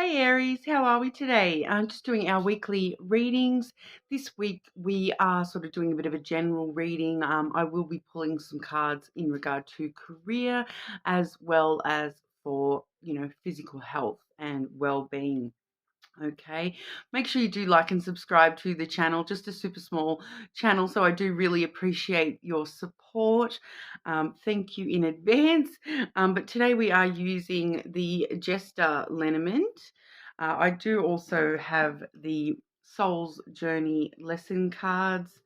Hey Aries, how are we today? I'm just doing our weekly readings. This week we are sort of doing a bit of a general reading. I will be pulling some cards in regard to career as well as for, physical health and well-being. Okay, make sure you do like and subscribe to the channel, just a super small channel, so I do really appreciate your support. Thank you in advance. But today we are using the Jester Lenormand. I do also have the Soul's Journey lesson cards.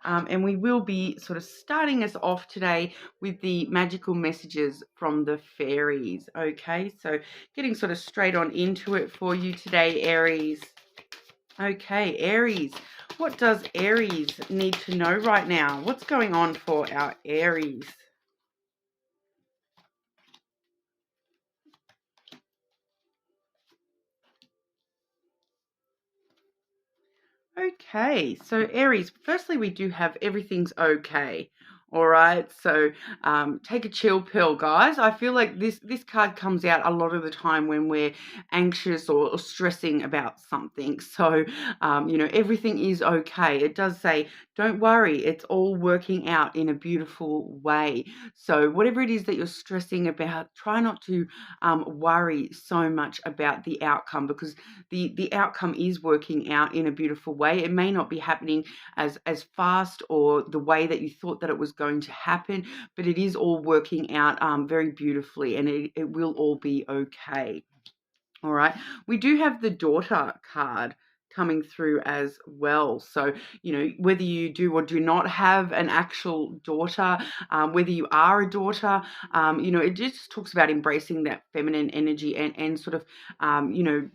And we will be sort of starting us off today with the magical messages from the fairies. Okay, so getting sort of straight on into it for you today, Aries. Okay, Aries. What does Aries need to know right now? What's going on for our Aries? Okay, so Aries, firstly, we do have everything's okay. All right, so take a chill pill, guys. I feel like this card comes out a lot of the time when we're anxious or stressing about something. So, everything is okay. It does say, don't worry, it's all working out in a beautiful way. So, whatever it is that you're stressing about, try not to worry so much about the outcome, because the outcome is working out in a beautiful way. It may not be happening as fast or the way that you thought that it was going to happen, but it is all working out very beautifully, and it will all be okay. All right. We do have the daughter card coming through as well. So, whether you do or do not have an actual daughter, whether you are a daughter, it just talks about embracing that feminine energy and sort of,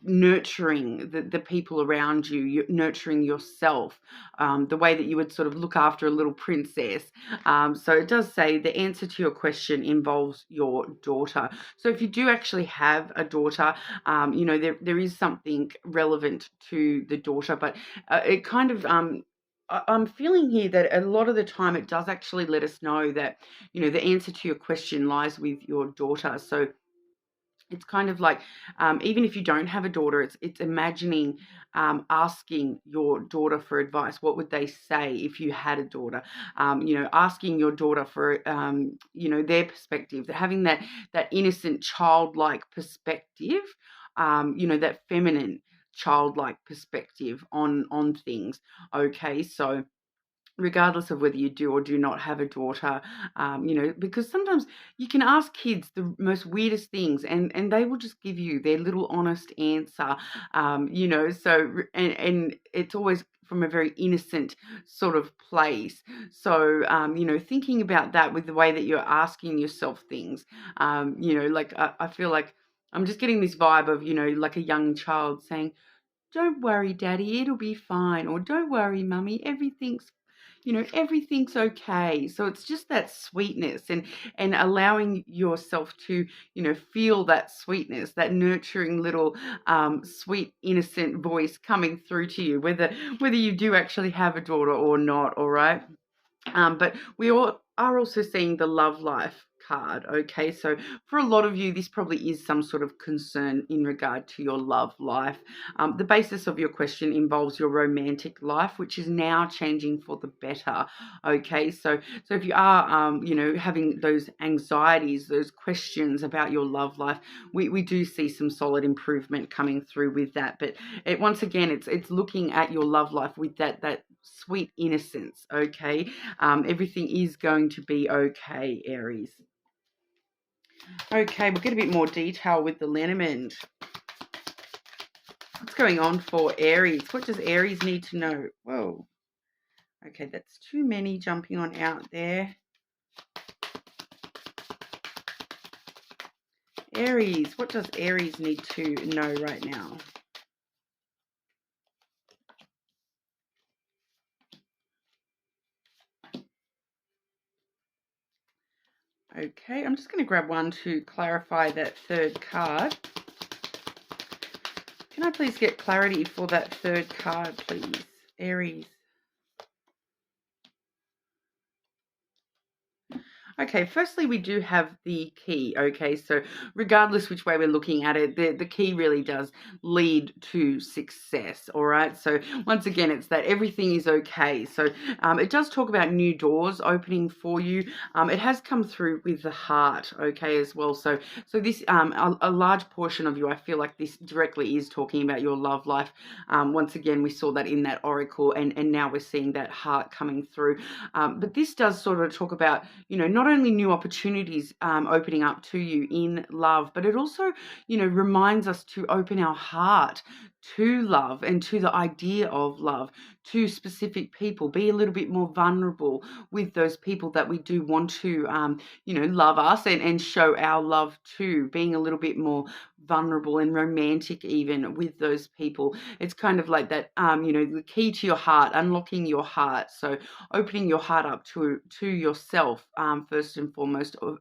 nurturing the people around you, nurturing yourself, the way that you would sort of look after a little princess. So it does say the answer to your question involves your daughter. So if you do actually have a daughter, there is something relevant to the daughter, but it kind of I'm feeling here that a lot of the time it does actually let us know that the answer to your question lies with your daughter. So it's kind of like, even if you don't have a daughter, it's imagining asking your daughter for advice. What would they say if you had a daughter? Asking your daughter for their perspective, having that innocent childlike perspective, that feminine childlike perspective on things. Okay, so regardless of whether you do or do not have a daughter, because sometimes you can ask kids the most weirdest things, and they will just give you their little honest answer, and it's always from a very innocent sort of place. So, thinking about that with the way that you're asking yourself things, I feel like I'm just getting this vibe of, like a young child saying, don't worry, Daddy, it'll be fine. Or don't worry, Mummy, everything's okay. So it's just that sweetness and allowing yourself to, feel that sweetness, that nurturing little sweet, innocent voice coming through to you, whether you do actually have a daughter or not, all right? But we all are also seeing the love life card. Okay, so for a lot of you, this probably is some sort of concern in regard to your love life. The basis of your question involves your romantic life, which is now changing for the better. Okay, so if you are, having those anxieties, those questions about your love life, we do see some solid improvement coming through with that. But once again, it's looking at your love life with that sweet innocence. Okay, everything is going to be okay, Aries. Okay, we'll get a bit more detail with the Lenormand. What's going on for Aries? What does Aries need to know? Whoa. Okay, that's too many jumping on out there. Aries, what does Aries need to know right now? Okay, I'm just going to grab one to clarify that third card. Can I please get clarity for that third card, please? Aries. Okay, firstly, we do have the key. Okay, so regardless which way we're looking at it, the key really does lead to success. All right, so once again, it's that everything is okay. So it does talk about new doors opening for you. It has come through with the heart, okay, as well. So this a large portion of you, I feel like this directly is talking about your love life. Once again, we saw that in that oracle, and now we're seeing that heart coming through. But this does sort of talk about, not only new opportunities opening up to you in love, but it also, reminds us to open our heart to love and to the idea of love, to specific people, be a little bit more vulnerable with those people that we do want to, love us and show our love to, being a little bit more vulnerable and romantic even with those people. It's kind of like that, the key to your heart, unlocking your heart. So opening your heart up to yourself, first and foremost, of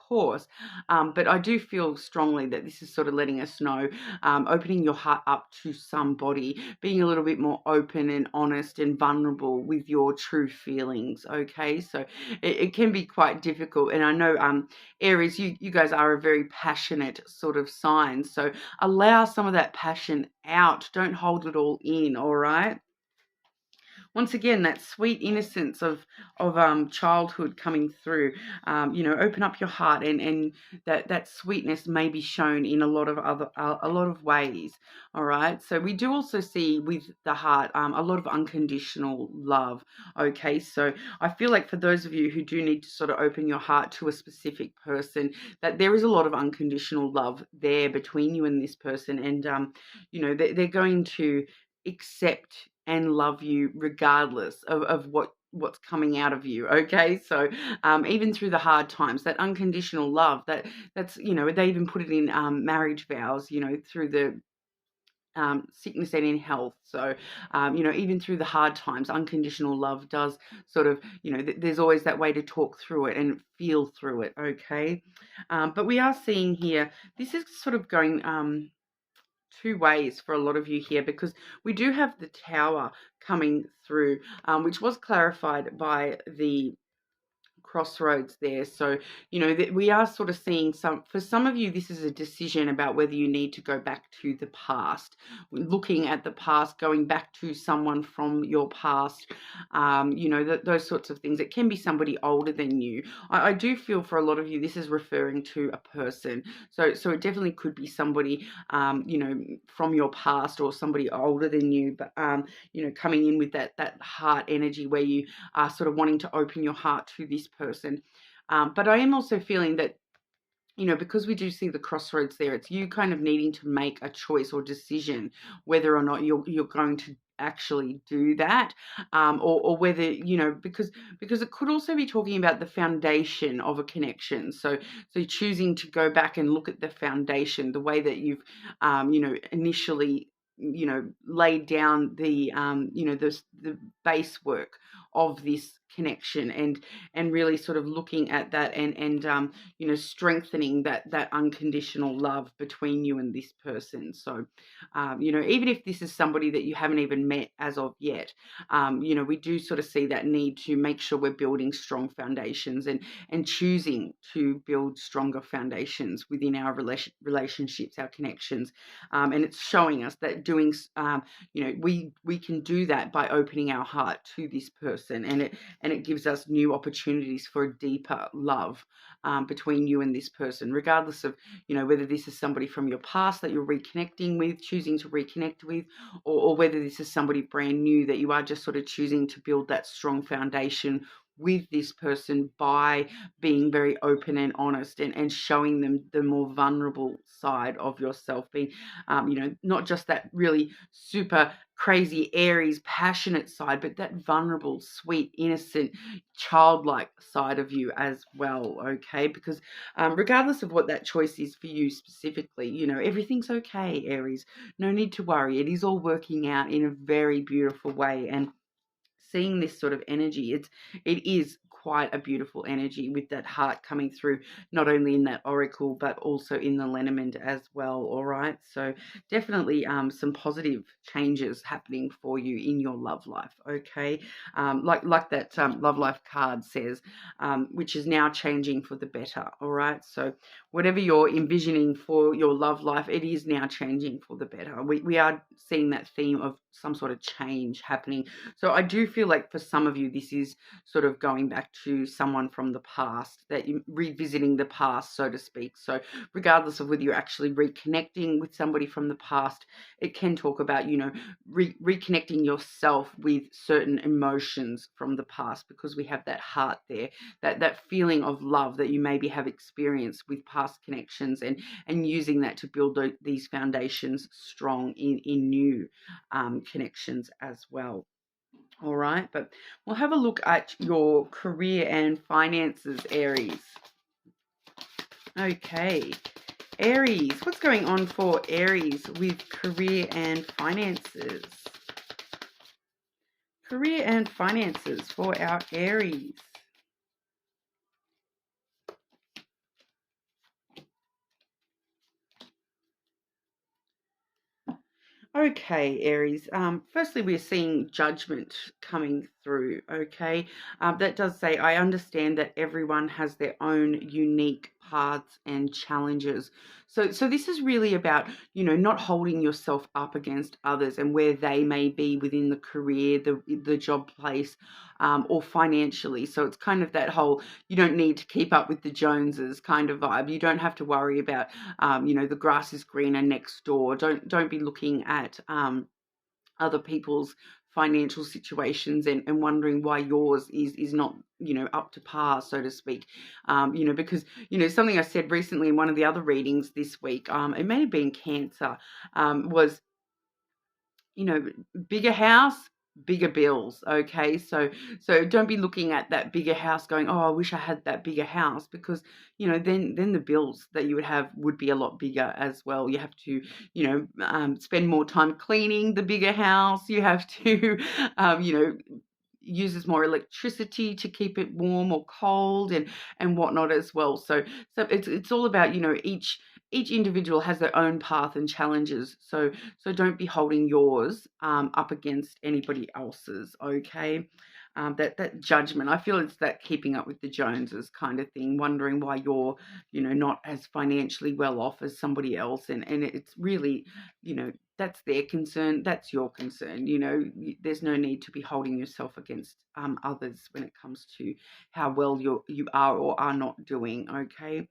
course. But I do feel strongly that this is sort of letting us know, opening your heart up to somebody, being a little bit more open and honest and vulnerable with your true feelings. Okay, so it can be quite difficult, and I know, Aries, you guys are a very passionate sort of sign, so allow some of that passion out. Don't hold it all in. All right. Once again, that sweet innocence of childhood coming through. Open up your heart, and that sweetness may be shown in a lot of ways. All right. So we do also see with the heart, a lot of unconditional love. Okay. So I feel like for those of you who do need to sort of open your heart to a specific person, that there is a lot of unconditional love there between you and this person, and they're going to accept and love you regardless of what's coming out of you. Okay, so even through the hard times, that unconditional love, that's they even put it in marriage vows, through the sickness and in health. So, even through the hard times, unconditional love does sort of, there's always that way to talk through it and feel through it. Okay, but we are seeing here, this is sort of going two ways for a lot of you here, because we do have the Tower coming through, which was clarified by the crossroads there. So, that we are sort of seeing for some of you, this is a decision about whether you need to go back to the past, looking at the past, going back to someone from your past, those sorts of things. It can be somebody older than you. I do feel for a lot of you, this is referring to a person. So it definitely could be somebody, from your past, or somebody older than you, but, coming in with that heart energy where you are sort of wanting to open your heart to this person. But I am also feeling that, because we do see the crossroads there, it's you kind of needing to make a choice or decision whether or not you're going to actually do that, or whether, because it could also be talking about the foundation of a connection. So choosing to go back and look at the foundation, the way that you've, initially, laid down the, the base work of this connection, and really sort of looking at that, and strengthening that unconditional love between you and this person. So even if this is somebody that you haven't even met as of yet, we do sort of see that need to make sure we're building strong foundations, and choosing to build stronger foundations within our relationships, our connections, and it's showing us that doing, we can do that by opening our heart to this person, and it gives us new opportunities for a deeper love, between you and this person, regardless of, whether this is somebody from your past that you're reconnecting with, choosing to reconnect with, or whether this is somebody brand new that you are just sort of choosing to build that strong foundation with this person by being very open and honest, and showing them the more vulnerable side of yourself, being, not just that really super crazy Aries passionate side, but that vulnerable, sweet, innocent, childlike side of you as well. Okay, because regardless of what that choice is for you specifically, everything's okay, Aries. No need to worry. It is all working out in a very beautiful way, and seeing this sort of energy, it is quite a beautiful energy with that heart coming through, not only in that oracle, but also in the lenormand as well. All right. So definitely some positive changes happening for you in your love life. Okay. Like that love life card says, which is now changing for the better. All right. So whatever you're envisioning for your love life, it is now changing for the better. We are seeing that theme of some sort of change happening. So I do feel like for some of you, this is sort of going back to someone from the past, that you're revisiting the past, so to speak. So regardless of whether you're actually reconnecting with somebody from the past, it can talk about, reconnecting yourself with certain emotions from the past, because we have that heart there, that feeling of love that you maybe have experienced with past connections, and using that to build these foundations strong in new connections as well. All right, but we'll have a look at your career and finances, Aries. Okay, Aries, what's going on for Aries with career and finances? Career and finances for our Aries. Okay, Aries. Firstly, we're seeing judgment coming through. Okay, that does say, I understand that everyone has their own unique paths and challenges. So this is really about, not holding yourself up against others and where they may be within the career, the job place, or financially. So it's kind of that whole, you don't need to keep up with the Joneses kind of vibe. You don't have to worry about, the grass is greener next door. Don't be looking at other people's financial situations and wondering why yours is not, up to par, so to speak. Because, something I said recently in one of the other readings this week, it may have been Cancer, was, bigger house, bigger bills. Okay, so don't be looking at that bigger house going, oh, I wish I had that bigger house, because then the bills that you would have would be a lot bigger as well. You have to spend more time cleaning the bigger house. You have to uses more electricity to keep it warm or cold, and whatnot as well. So it's all about, each individual has their own path and challenges. So don't be holding yours up against anybody else's. Okay. That judgment, I feel it's that keeping up with the Joneses kind of thing, wondering why you're, not as financially well off as somebody else, and it's really, that's their concern, that's your concern. There's no need to be holding yourself against others when it comes to how well you are or are not doing. Okay,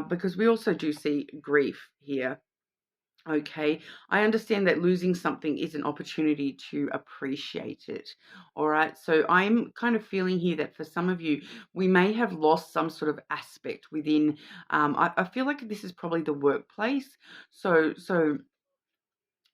because we also do see grief here. Okay, I understand that losing something is an opportunity to appreciate it. All right, so I'm kind of feeling here that for some of you, we may have lost some sort of aspect within. I feel like this is probably the workplace. So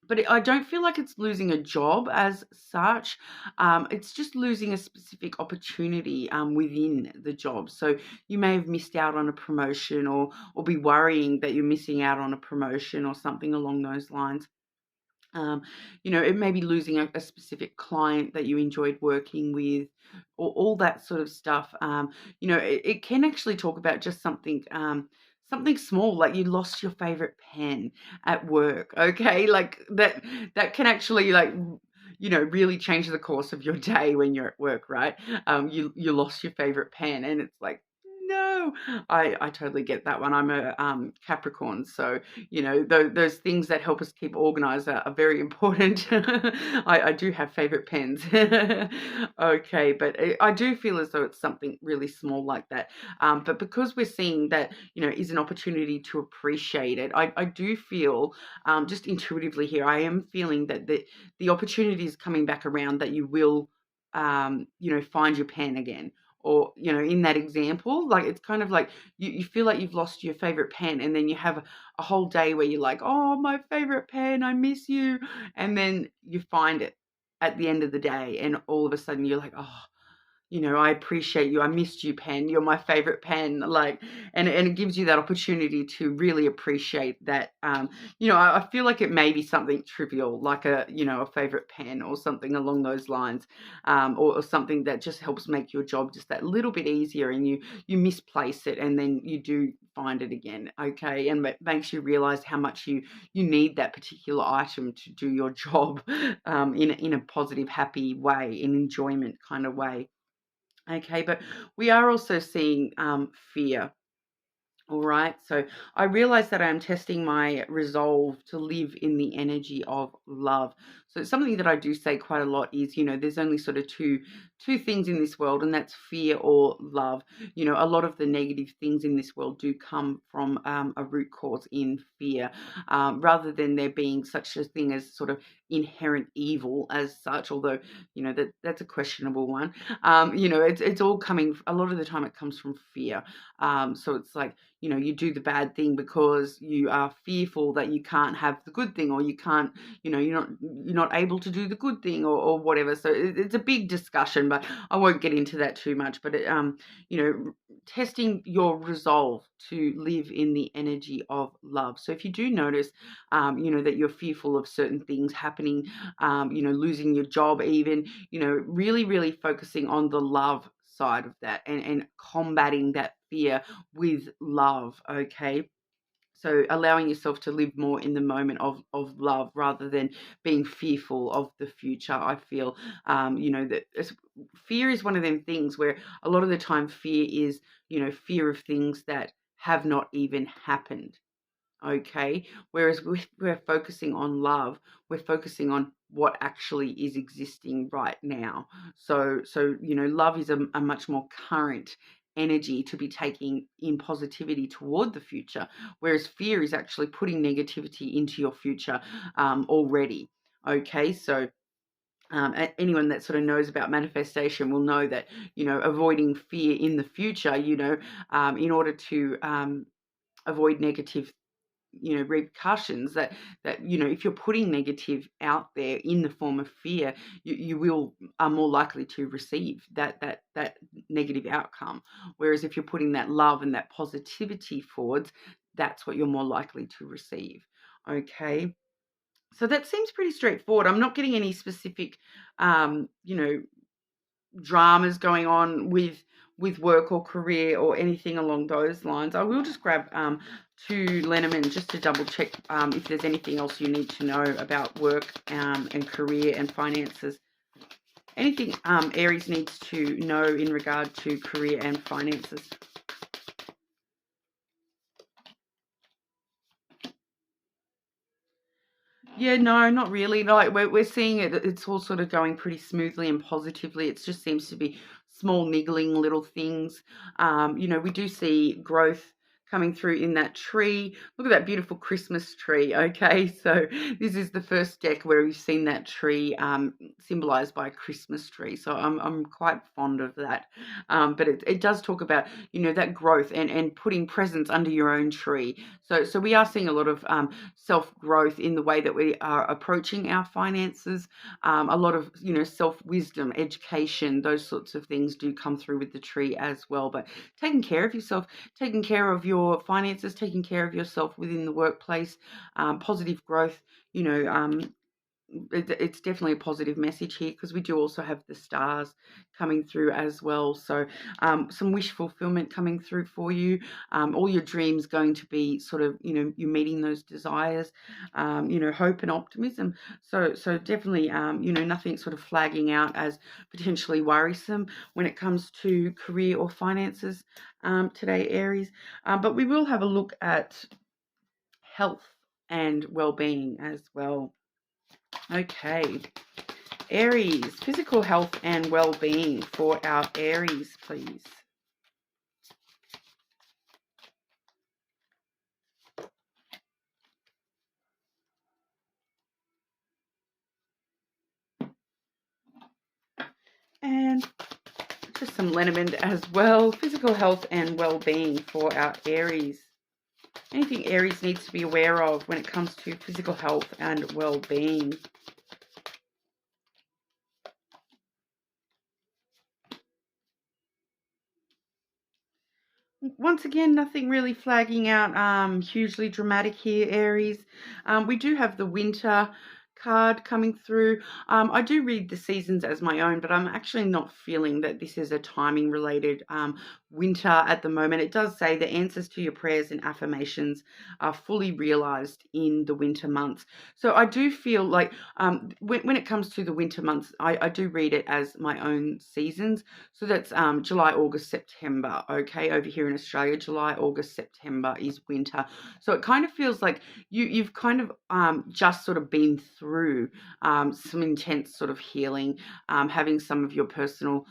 but I don't feel like it's losing a job as such. It's just losing a specific opportunity within the job. So you may have missed out on a promotion, or be worrying that you're missing out on a promotion or something along those lines. It may be losing a specific client that you enjoyed working with, or all that sort of stuff. It can actually talk about just something small, like you lost your favorite pen at work. Okay, like that can actually, like, really change the course of your day when you're at work, right? You lost your favorite pen, and it's like, no, I totally get that one. I'm a Capricorn, so those things that help us keep organized are very important. I do have favorite pens. Okay, but I do feel as though it's something really small like that. But because we're seeing that, is an opportunity to appreciate it, I do feel, just intuitively here, I am feeling that the opportunity is coming back around, that you will, find your pen again. Or, in that example, like, it's kind of like you feel like you've lost your favorite pen, and then you have a whole day where you're like, oh, my favorite pen, I miss you. And then you find it at the end of the day, and all of a sudden you're like, oh, you know, I appreciate you, I missed you, pen, you're my favorite pen, like, and it gives you that opportunity to really appreciate that. You know, I feel like it may be something trivial, like a, you know, a favorite pen or something along those lines, or something that just helps make your job just that little bit easier, and you misplace it and then you do find it again, okay, and it makes you realize how much you need that particular item to do your job, in a positive, happy way, in enjoyment kind of way. Okay, but we are also seeing fear. All right, so I realize that I am testing my resolve to live in the energy of love. So something that I do say quite a lot is, you know, there's only sort of two things in this world, and that's fear or love. You know, a lot of the negative things in this world do come from a root cause in fear, rather than there being such a thing as sort of inherent evil as such. Although, you know, that's a questionable one. You know, it's all coming. A lot of the time, it comes from fear. So it's like, you know, you do the bad thing because you are fearful that you can't have the good thing, or you can't, you know, you're not able to do the good thing, or whatever. So it's a big discussion, but I won't get into that too much. But you know, testing your resolve to live in the energy of love. So if you do notice, you know, that you're fearful of certain things happening, you know, losing your job, even, you know, really focusing on the love side of that, and combating that fear with love, okay? So allowing yourself to live more in the moment of love, rather than being fearful of the future. I feel, you know, that fear is one of them things where a lot of the time fear is, you know, fear of things that have not even happened. Okay, whereas we're focusing on love, we're focusing on what actually is existing right now. So you know, love is a much more current energy to be taking in positivity toward the future, whereas fear is actually putting negativity into your future already. Okay, so anyone that sort of knows about manifestation will know that, you know, avoiding fear in the future, you know, in order to avoid negative, you know, repercussions, that you know, if you're putting negative out there in the form of fear, you will are more likely to receive that negative outcome, whereas if you're putting that love and that positivity forwards, that's what you're more likely to receive. Okay, so that seems pretty straightforward. I'm not getting any specific you know, dramas going on with work or career or anything along those lines. I will just grab two Lenormand just to double check if there's anything else you need to know about work and career and finances. Anything Aries needs to know in regard to career and finances. Yeah, no, not really. Like we're seeing it. It's all sort of going pretty smoothly and positively. It just seems to be small niggling little things. You know, we do see growth coming through in that tree. Look at that beautiful Christmas tree. Okay, so this is the first deck where we've seen that tree symbolized by a Christmas tree. So I'm quite fond of that. But it does talk about, you know, that growth and putting presents under your own tree. So we are seeing a lot of self-growth in the way that we are approaching our finances. A lot of, you know, self-wisdom, education, those sorts of things do come through with the tree as well. But taking care of yourself, taking care of your finances, taking care of yourself within the workplace, positive growth, you know, it's definitely a positive message here, because we do also have the stars coming through as well. So some wish fulfillment coming through for you. All your dreams going to be sort of, you know, you're meeting those desires, you know, hope and optimism. So definitely, you know, nothing sort of flagging out as potentially worrisome when it comes to career or finances today, Aries. But we will have a look at health and well-being as well. Okay, Aries, physical health and well-being for our Aries, please. And just some Lenormand as well, physical health and well-being for our Aries. Anything Aries needs to be aware of when it comes to physical health and well-being. once again, nothing really flagging out hugely dramatic here, Aries. We do have the winter card coming through. I do read the seasons as my own, but I'm actually not feeling that this is a timing related winter at the moment. It does say the answers to your prayers and affirmations are fully realized in the winter months. So I do feel like when it comes to the winter months, I do read it as my own seasons. So that's July, August, September. Okay, over here in Australia, July, August, September is winter. So it kind of feels like you've kind of just sort of been through some intense sort of healing, having some of your personal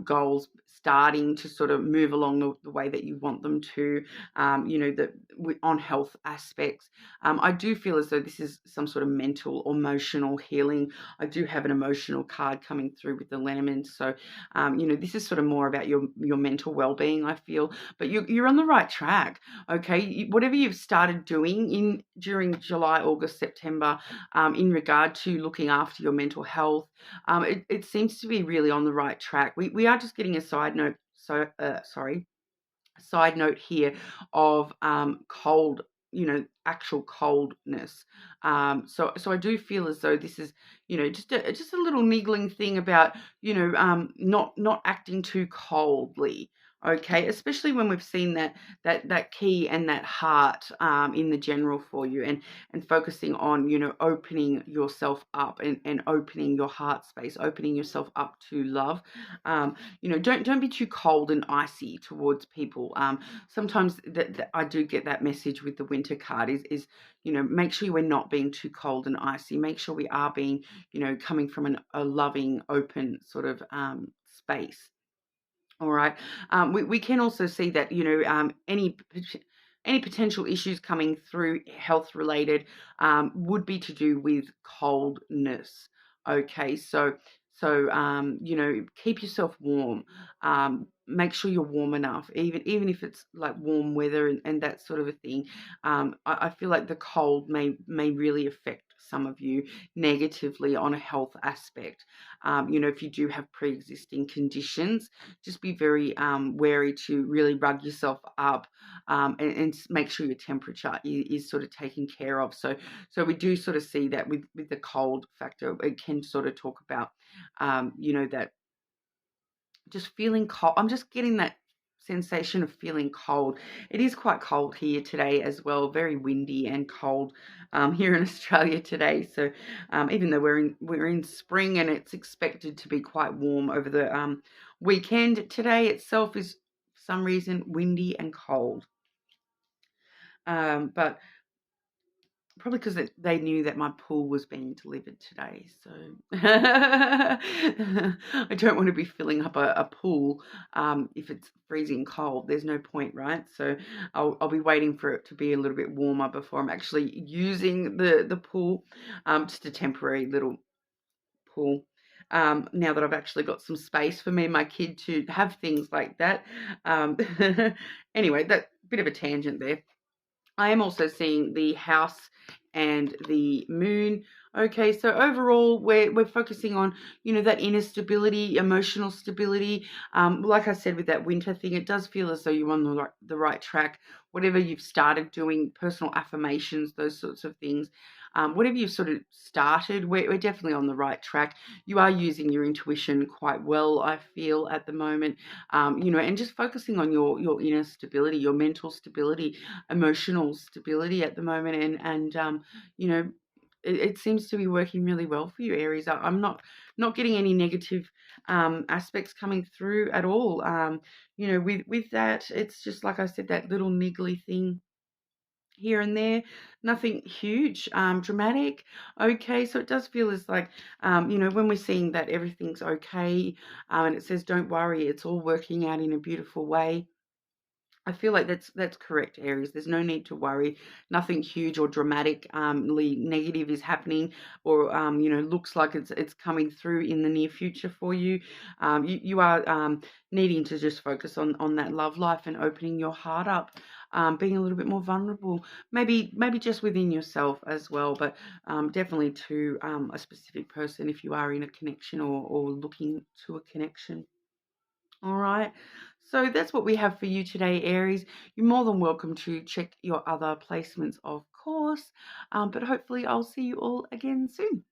goals starting to sort of move along the way that you want them to, on health aspects. I do feel as though this is some sort of mental or emotional healing. I do have an emotional card coming through with the lenormand. So, this is sort of more about your mental well-being, I feel. But you're on the right track, okay? Whatever you've started doing during July, August, September, in regard to looking after your mental health, it seems to be really on the right track. We are just getting a side note here of cold, actual coldness. So I do feel as though this is, just a little niggling thing about, not acting too coldly. Okay, especially when we've seen that key and that heart in the general for you, and focusing on, opening yourself up, and opening your heart space, opening yourself up to love. Don't be too cold and icy towards people. Sometimes that I do get that message with the winter card is make sure we're not being too cold and icy. Make sure we are being, coming from a loving, open sort of space. All right. We can also see that, any potential issues coming through health related would be to do with coldness. Okay, so keep yourself warm. Make sure you're warm enough, even if it's like warm weather, and that sort of a thing. I feel like the cold may really affect some of you negatively on a health aspect. If you do have pre-existing conditions, just be very wary to really rug yourself up, and make sure your temperature is sort of taken care of. So we do sort of see that with the cold factor. It can sort of talk about, that just feeling cold. I'm just getting that sensation of feeling cold. It is quite cold here today as well, very windy and cold here in Australia today. So even though we're in spring, and it's expected to be quite warm over the weekend, today itself is for some reason windy and cold. But probably because they knew that my pool was being delivered today. So I don't want to be filling up a pool if it's freezing cold. There's no point, right? So I'll be waiting for it to be a little bit warmer before I'm actually using the pool, just a temporary little pool. Now that I've actually got some space for me and my kid to have things like that. Anyway, that bit of a tangent there. I am also seeing the house and the moon. Okay, so overall, we're focusing on, that inner stability, emotional stability. Like I said, with that winter thing, it does feel as though you're on the right track. Whatever you've started doing, personal affirmations, those sorts of things, whatever you've sort of started, we're definitely on the right track. You are using your intuition quite well, I feel, at the moment. And just focusing on your inner stability, your mental stability, emotional stability at the moment, and it seems to be working really well for you, Aries. I'm not getting any negative aspects coming through at all. With that, it's just like I said, that little niggly thing here and there, nothing huge, dramatic. Okay, so it does feel as like, when we're seeing that everything's okay, and it says, don't worry, it's all working out in a beautiful way. I feel like that's correct, Aries. There's no need to worry. Nothing huge or dramatically negative is happening, or looks like it's coming through in the near future for you. You are needing to just focus on that love life and opening your heart up, being a little bit more vulnerable. Maybe just within yourself as well, but definitely to a specific person if you are in a connection, or looking to a connection. All right. So that's what we have for you today, Aries. You're more than welcome to check your other placements, of course. But hopefully, I'll see you all again soon.